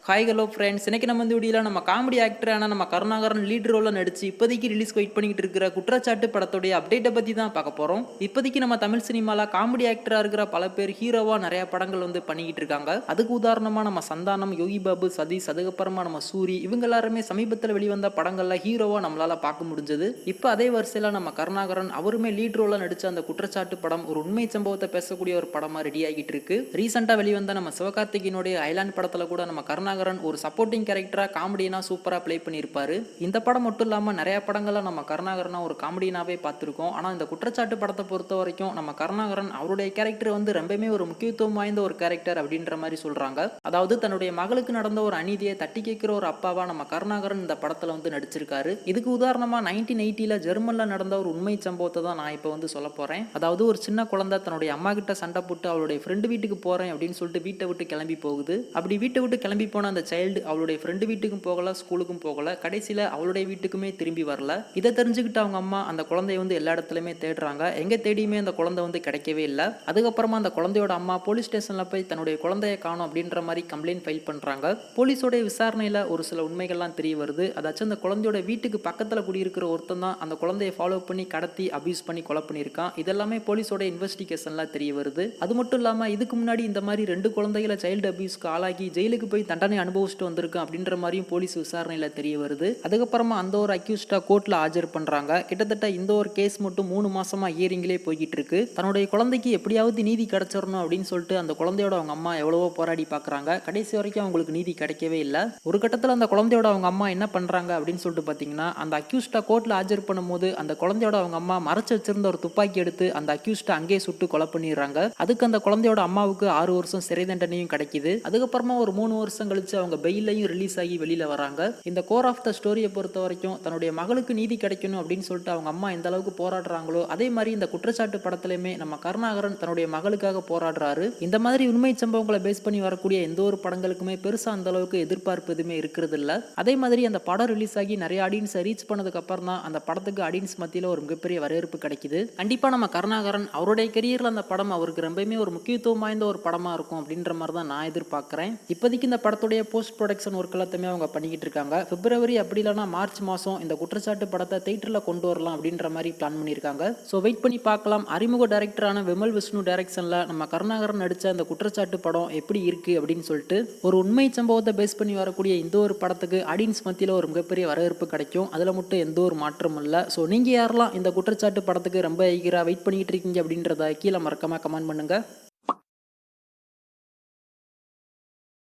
Hi hello friends, இன்னைக்கு நம்ம இந்த வீடியோவில் நம்ம காமெடி ஆக்டரான நம்ம கருணாகரன் லீட் ரோலில் நடிச்சு இப்போதைக்கு ரிலீஸ்க்கு வெயிட் பண்ணிட்டு இருக்கிற குற்றச்சாட்டு படத்துடைய அப்டேட்டை பற்றி தான் பார்க்க போகிறோம். இப்போதைக்கு நம்ம தமிழ் சினிமாவில் காமெடி ஆக்டராக இருக்கிற பல பேர் ஹீரோவாக நிறைய படங்கள் பண்ணிக்கிட்டு இருக்காங்க. அதுக்கு உதாரணமாக நம்ம சந்தானம், யோகி பாபு, சதீஷ், அதுக்கப்புறமா நம்ம சூரி, இவங்க எல்லாருமே சமீபத்தில் வெளிவந்த படங்களில் ஹீரோவாக நம்மளால் பார்க்க முடிஞ்சது. இப்போ அதே வரிசையில் நம்ம கருணாகரன் அவருமே லீட் ரோலில் நடித்த அந்த குற்றச்சாட்டு படம் ஒரு உண்மை சம்பவத்தை பேசக்கூடிய ஒரு படமாக ரெடி ஆகிட்டு இருக்கு. ரீசெண்டாக வெளிவந்த நம்ம சிவகார்த்திகேயனுடைய ஐலாண்ட் படத்தில் கூட நம்ம கருணாகரன் ஒரு சப்போர்ட்டிங் கேரக்டரா காமெடினா சூப்பரா ப்ளே பண்ணியிருப்பாரு. இந்த படம் மட்டும் இல்லாம நிறைய படங்களை நம்ம கருணாகரனை ஒரு காமெடினாவே பார்த்துருக்கோம். ஆனா இந்த குற்றச்சாட்டு படத்தை பொறுத்த வரைக்கும் நம்ம கருணாகரன் அவருடைய கேரக்டர் ரொம்பவே ஒரு முக்கியத்துவம் வாய்ந்த ஒரு கேரக்டர் அப்படின்ற மாதிரி சொல்றாங்க. அதாவது தன்னுடைய மகளுக்கு நடந்த ஒரு அநீதியை தட்டி கேட்கிற ஒரு அப்பாவா நம்ம கருணாகரன் இந்த படத்துல நடிச்சிருக்காரு. இதுக்கு உதாரணமா 1980 ஜெர்மன்ல நடந்த ஒரு உண்மை சம்பவத்தை தான் நான் இப்போ சொல்ல போறேன். அதாவது ஒரு சின்ன குழந்தை தன்னுடைய அம்மா கிட்ட சண்டை போட்டு அவளுடைய ஃப்ரெண்டு வீட்டுக்கு போறேன் அப்படின்னு சொல்லிட்டு வீட்டை விட்டு கிளம்பி போகுது. அப்படி வீட்டை விட்டு கிளம்பி போன அந்த சைல்டு அவளுடைய ஃப்ரெண்டு வீட்டுக்கும் போகல, ஸ்கூலுக்கும் போகல, கடைசியில் அவளுடைய வீட்டுக்குமே திரும்பி வரல. இதை தெரிஞ்சுக்கிட்டு அவங்க அம்மா அந்த குழந்தைய எல்லா இடத்துலையுமே தேடுறாங்க. எங்கே தேடியுமே அந்த குழந்தை கிடைக்கவே இல்லை. அதுக்கப்புறமா அந்த குழந்தையோட அம்மா போலீஸ் ஸ்டேஷனில் போய் தன்னுடைய குழந்தைய காணும் அப்படின்ற மாதிரி கம்ப்ளைண்ட் ஃபைல் பண்ணுறாங்க. போலீஸோடைய விசாரணையில் ஒரு சில உண்மைகள்லாம் தெரிய வருது. அதாச்சும் அந்த குழந்தையோட வீட்டுக்கு பக்கத்தில் குடியிருக்கிற ஒருத்தன் தான் அந்த குழந்தைய ஃபாலோ பண்ணி கடத்தி அபியூஸ் பண்ணி கொலை பண்ணியிருக்கான். இதெல்லாமே போலீஸோட இன்வெஸ்டிகேஷன்லாம் தெரிய வருது. அது மட்டும் இல்லாமல் இதுக்கு முன்னாடி இந்த மாதிரி 2 குழந்தைகளை சைல்டு அபியூஸ்க்கு ஆளாகி ஜெயிலுக்கு போய் தண்டனை அனுபவிச்சுட்டு வந்திருக்கான் அப்படின்ற மாதிரியும் போலீஸ் விசாரணையில தெரிய வருது. அதுக்கப்புறமா அந்த ஒரு அக்யூஸ்டா கோர்ட்ல ஆஜர் பண்றாங்க. கிட்டத்தட்ட இந்த ஒரு கேஸ் மட்டும் 3 மாசமா ஹியரிங்லேயே போய்கிட்டு இருக்கு. தன்னுடைய குழந்தைக்கு எப்படியாவது நீதி கிடைச்சிடணும் அப்படின்னு சொல்லிட்டு அந்த குழந்தையோட அவங்க அம்மா எவ்வளவோ போராடி பாக்குறாங்க. கடைசி வரைக்கும் அவங்களுக்கு நீதி கிடைக்கவே இல்லை. ஒரு கட்டத்தில் அந்த குழந்தையோட அவங்க அம்மா என்ன பண்றாங்க அப்படின்னு சொல்லிட்டு பாத்தீங்கன்னா, அந்த அக்யூஸ்டா கோர்ட்ல ஆஜர் பண்ணும்போது அந்த குழந்தையோட அவங்க அம்மா மறைச்சு வச்சிருந்த ஒரு துப்பாக்கி எடுத்து அந்த அக்யூஸ்டா அங்கேயே சுட்டு கொலை பண்ணிடுறாங்க. அதுக்கு அந்த குழந்தையோட அம்மாவுக்கு 6 வருஷம் சிறை தண்டனையும் கிடைக்குது. அதுக்கப்புறமா ஒரு 3 வருஷம் கழிச்சு அவங்க பெயிலையும் ரிலீஸ் ஆகி வெளியில வராங்க. இந்த கோர் ஆஃப் த ஸ்டோரியை பொறுத்த வரைக்கும் தன்னுடைய மகளுக்கு நீதி கிடைக்கணும் அப்படின்னு சொல்லிட்டு அவங்க அம்மா எந்த அளவுக்கு போராடுறாங்களோ அதே மாதிரி இந்த குற்றச்சாட்டு படத்திலுமே நம்ம கருணாகரன் தன்னுடைய மகளுக்காக போராடுறாரு. இந்த மாதிரி உண்மை சம்பவங்களை பேஸ் பண்ணி வரக்கூடிய எந்த ஒரு படங்களுக்குமே பெருசா அந்த அளவுக்கு எதிர்பார்ப்பு எதுவுமே இருக்கிறது இல்ல. அதே மாதிரி அந்த படம் ரிலீஸ் ஆகி நிறைய ஆடியன்ஸை ரீச் பண்ணதுக்கு அப்புறம் தான் அந்த படத்துக்கு ஆடியன்ஸ் மத்தியில ஒரு மிகப்பெரிய வரவேற்பு கிடைக்குது. கண்டிப்பா நம்ம கருணாகரன் அவருடைய கெரியர்ல அந்த படம் அவருக்கு ரொம்பவே ஒரு முக்கியத்துவம் வாய்ந்த ஒரு படமா இருக்கும் அப்படின்ற மாதிரி தான் நான் எதிர்பார்க்கிறேன். இப்போதைக்கு இந்த படத்துடைய போஸ்ட் ப்ரொடக்ஷன் ஒர்க் எல்லாத்தையுமே அவங்க பண்ணிக்கிட்டு இருக்காங்க. பிப்ரவரி அப்படி இல்லைனா மார்ச் மாதம் இந்த குற்றச்சாட்டு படத்தை தியேட்டரில் கொண்டு வரலாம் அப்படின்ற மாதிரி பிளான் பண்ணியிருக்காங்க. ஸோ வெயிட் பண்ணி பார்க்கலாம். அறிமுக டைரக்டரான விமல் விஷ்ணு டைரக்ஷனில் நம்ம கருணாகரன் நடித்த இந்த குற்றச்சாட்டு படம் எப்படி இருக்கு அப்படின்னு சொல்லிட்டு ஒரு உண்மை சம்பவத்தை பேஸ் பண்ணி வரக்கூடிய இந்த ஒரு படத்துக்கு ஆடியன்ஸ் மத்தியில் ஒரு மிகப்பெரிய வரவேற்பு கிடைக்கும். அதில் மட்டும் எந்த ஒரு மாற்றமும் இல்லை. ஸோ நீங்கள் யாரெல்லாம் இந்த குற்றச்சாட்டு படத்துக்கு ரொம்ப ஈகராக வெயிட் பண்ணிக்கிட்டு இருக்கீங்க அப்படின்றத கீழே மறக்காம கமெண்ட் பண்ணுங்க.